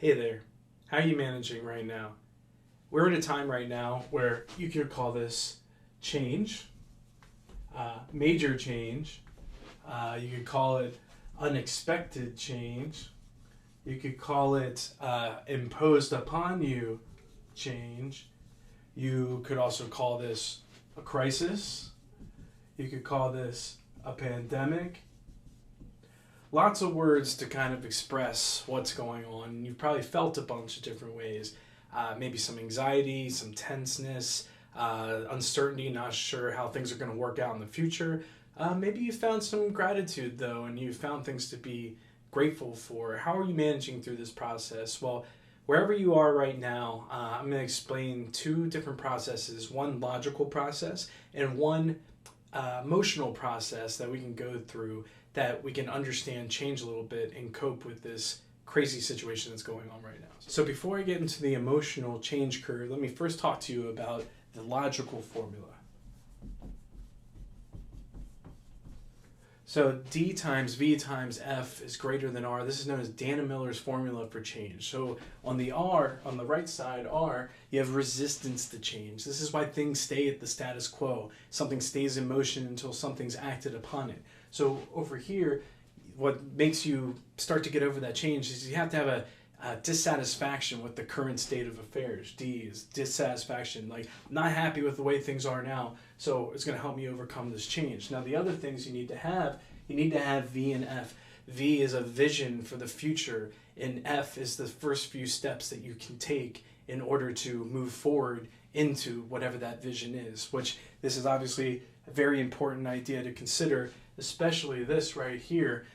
Hey there, how are you managing right now? We're in a time right now where you could call this change, major change. You could call it unexpected change. You could call it imposed upon you change. You could also call this a crisis. You could call this a pandemic. Lots of words to kind of express what's going on. You've probably felt a bunch of different ways. Maybe some anxiety, some tenseness, uncertainty, not sure how things are going to work out in the future. Maybe you found some gratitude, though, and you found things to be grateful for. How are you managing through this process? Well, wherever you are right now, I'm going to explain two different processes, one logical process and one emotional process that we can go through that we can understand, change a little bit, and cope with this crazy situation that's going on right now. So before I get into the emotional change curve, let me first talk to you about the logical formula. So D times V times F is greater than R. This is known as Dannemiller's formula for change. So on the R, on the right side, R, you have resistance to change. This is why things stay at the status quo. Something stays in motion until something's acted upon it. So over here, what makes you start to get over that change is you have to have a dissatisfaction with the current state of affairs. D is dissatisfaction, like not happy with the way things are now, so it's going to help me overcome this change. Now the other things you need to have V and F. V is a vision for the future, and F is the first few steps that you can take in order to move forward into whatever that vision is, which this is obviously a very important idea to consider, especially this right here.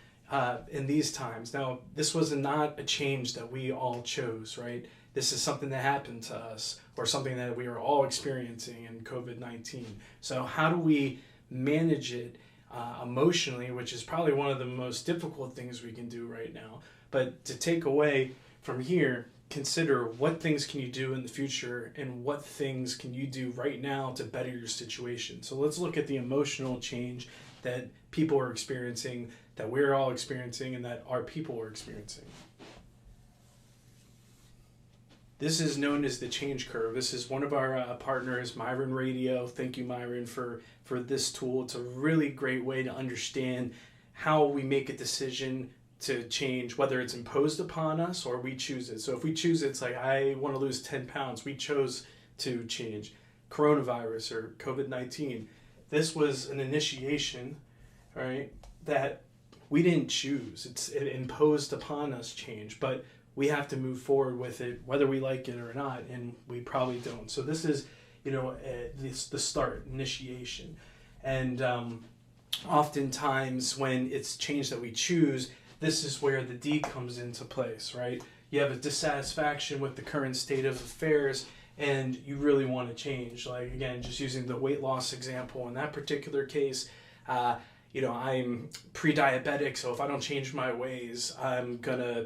In these times. Now, this was not a change that we all chose, right? This is something that happened to us or something that we are all experiencing in COVID-19. So how do we manage it emotionally, which is probably one of the most difficult things we can do right now. But to take away from here, consider what things can you do in the future and what things can you do right now to better your situation. So let's look at the emotional change that people are experiencing, that we're all experiencing, and that our people are experiencing. This is known as the change curve. This is one of our partners, Myron Radio. Thank you, Myron, for this tool. It's a really great way to understand how we make a decision to change, whether it's imposed upon us or we choose it. So if we choose it, it's like, I want to lose 10 pounds. We chose to change. Coronavirus or COVID-19. This was an initiation, right, that we didn't choose. It imposed upon us change, but we have to move forward with it, whether we like it or not, and we probably don't. So this is, the start, initiation. And oftentimes when it's change that we choose, this is where the D comes into place, right? You have a dissatisfaction with the current state of affairs, and you really want to change. Like, again, just using the weight loss example, in that particular case, I'm pre-diabetic, so if I don't change my ways, I'm gonna,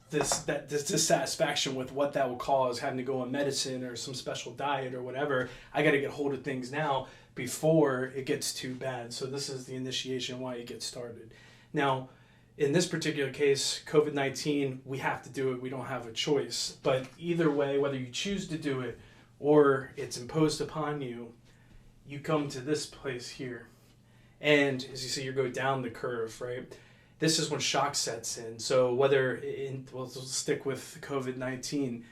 this dissatisfaction with what that will cause, having to go on medicine or some special diet or whatever. I got to get hold of things now before it gets too bad. So this is the initiation why you get started. Now, in this particular case, COVID-19, we have to do it. We don't have a choice. But either way, whether you choose to do it or it's imposed upon you, you come to this place here. And as you see, you go down the curve, right? This is when shock sets in. So we'll stick with COVID-19.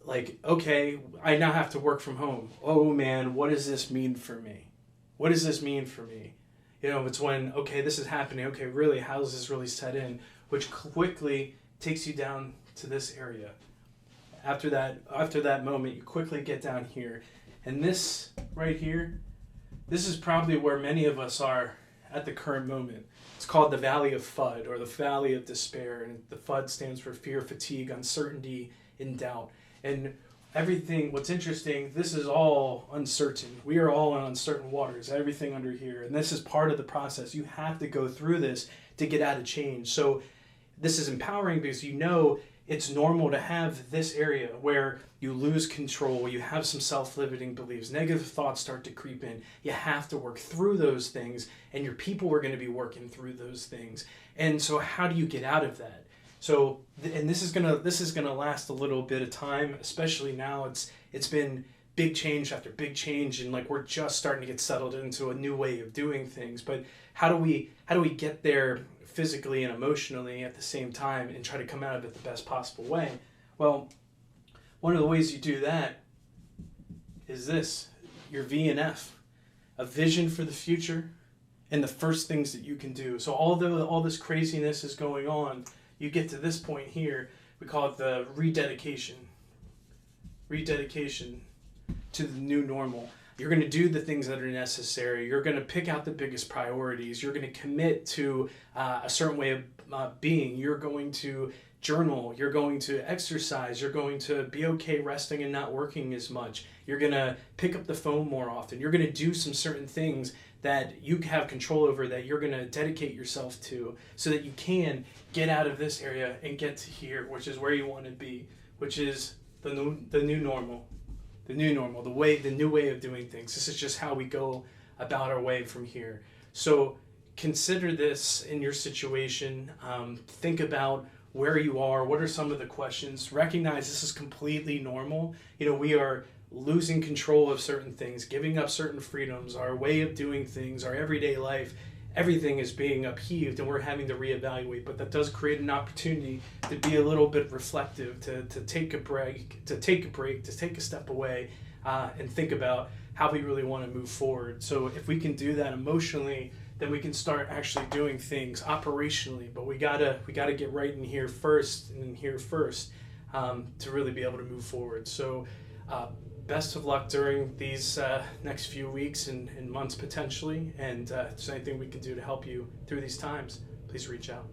Like, okay, I now have to work from home. Oh man, what does this mean for me? What does this mean for me? It's when, okay, this is happening. Okay, really, how does this really set in? Which quickly takes you down to this area. After that moment, you quickly get down here. And this right here, this is probably where many of us are at the current moment. It's called the Valley of Fud, or the Valley of Despair. And the Fud stands for fear, fatigue, uncertainty, and doubt. And what's interesting, this is all uncertain. We are all in uncertain waters, everything under here. And this is part of the process. You have to go through this to get out of change. So this is empowering because it's normal to have this area where you lose control, you have some self-limiting beliefs, negative thoughts start to creep in. You have to work through those things, and your people are going to be working through those things. And so how do you get out of that? So, and this is gonna last a little bit of time, especially now. It's been big change after big change, and like we're just starting to get settled into a new way of doing things. But how do we get there physically and emotionally at the same time and try to come out of it the best possible way? Well, one of the ways you do that is this: your V&F, a vision for the future, and the first things that you can do. So although all this craziness is going on, you get to this point here, we call it the rededication. Rededication to the new normal. You're going to do the things that are necessary. You're going to pick out the biggest priorities. You're going to commit to a certain way of being. You're going to journal. You're going to exercise. You're going to be okay resting and not working as much. You're going to pick up the phone more often. You're going to do some certain things that you have control over, that you're going to dedicate yourself to, so that you can get out of this area and get to here, which is where you want to be, which is the new normal. The new normal, the new way of doing things. This is just how we go about our way from here. So consider this in your situation. Think about where you are. What are some of the questions? Recognize this is completely normal. We are losing control of certain things, giving up certain freedoms, our way of doing things, our everyday life. Everything is being upheaved and we're having to reevaluate, but that does create an opportunity to be a little bit reflective, to take a break, to take a step away, and think about how we really want to move forward. So if we can do that emotionally, then we can start actually doing things operationally, but we gotta get right in here first, to really be able to move forward. So best of luck during these next few weeks and months potentially, and if there's anything we can do to help you through these times, please reach out.